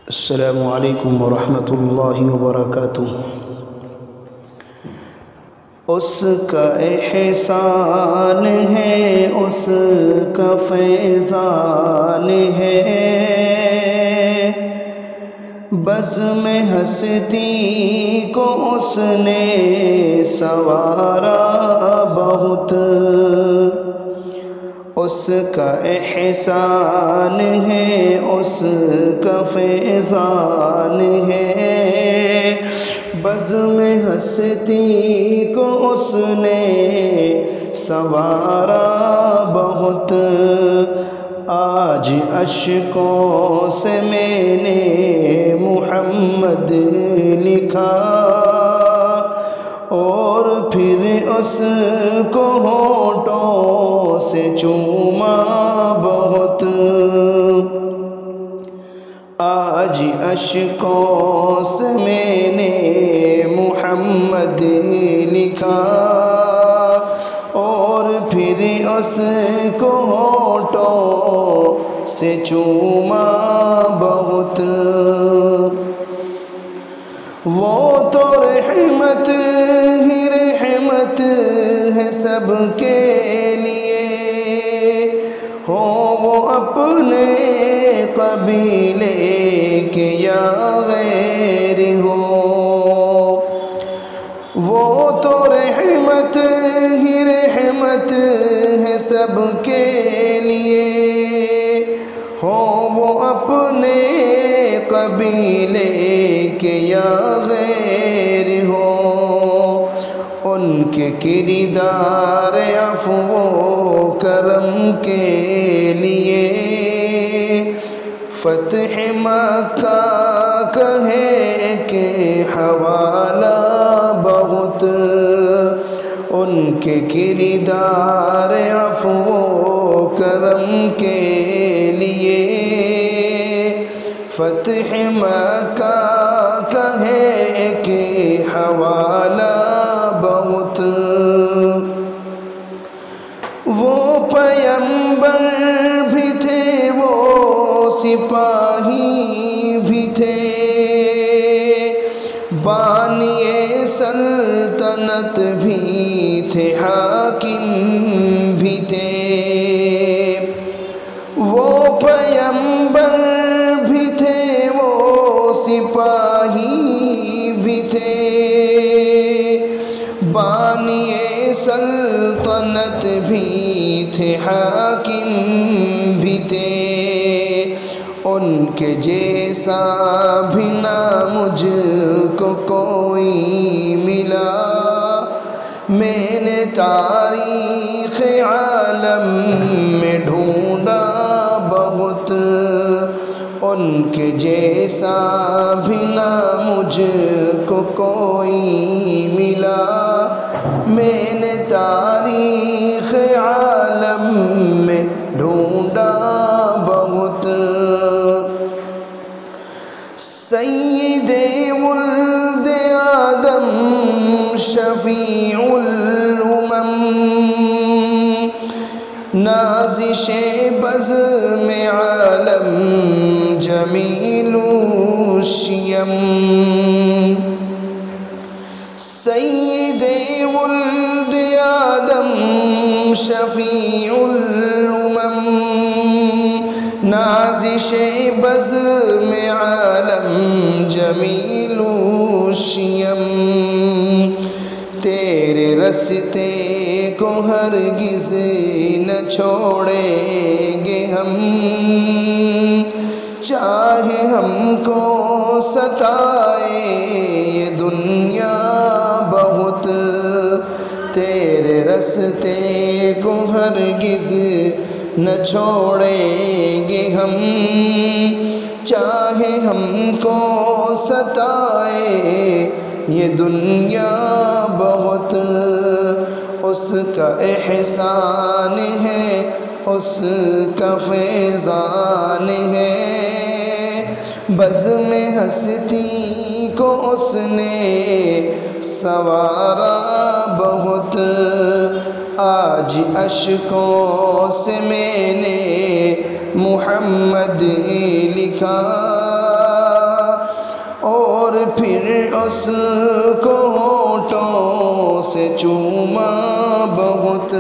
السلام علیکم ورحمۃ اللہ وبرکاتہ۔ اس کا احسان ہے، اس کا فیضان ہے، بزم ہستی کو اس نے سنوارا بہت۔ اس کا احسان ہے، اس کا فیضان ہے، بزم ہستی کو اس نے سنوارا بہت۔ آج اشکوں سے میں نے محمد لکھا، اور پھر اس کو ہونٹوں سے چوما بہت۔ آج اشکوں سے میں نے محمد لکھا، اور پھر اس کو ہونٹوں سے چوما بہت۔ وہ تو رحمت ہی رحمت ہے سب کے لیے، ہو وہ اپنے قبیلے کے یا غیر ہو۔ وہ تو رحمت ہی رحمت ہے سب کے لیے، ہو وہ اپنے قبیلے کے یا غیر ہو۔ ان کے کردار عفو و کرم کے لیے فتح مکہ کا ہے کہ حوالہ بہت۔ ان کے کردار عفو و کرم کے لیے فتح مکہ کا ہے کہ حوالہ بہت۔ وہ پیمبر بھی تھے، وہ سپاہی بھی تھے، بانی سلطنت بھی تھے، حاکم بھی تھے۔ وہ پیمبر بھی تھے، وہ سپاہی بھی تھے، بانی سلطنت بھی تھے، حاکم بھی تھے۔ ان کے جیسا بھی نہ مجھ کو کوئی ملا، میں نے تاریخ عالم میں ڈھونڈا بہت۔ ان کے جیسا بھی نہ مجھ کو کوئی ملا، میں نے تاریخ عالم میں ڈھونڈا بہت۔ سید ولد آدم شفیع الامم، نازش بزم عالم جمیل الشیم۔ سید ولد آدم شفیع الامم، نازش بزم عالم جمیل الشیم۔ تیرے رستے کو ہرگز نہ چھوڑیں گے ہم، چاہے ہم کو ستائے یہ دنیا بہت۔ تیرے رستے کو ہرگز نہ چھوڑیں گے ہم، چاہے ہم کو ستائے یہ دنیا بہت۔ اس کا احسان ہے، اس کا فیضان ہے، بزم ہستی کو اس نے سنوارا بہت۔ آج اشکوں سے میں نے محمد لکھا، پھر اس کو ہونٹوں سے چوما بہت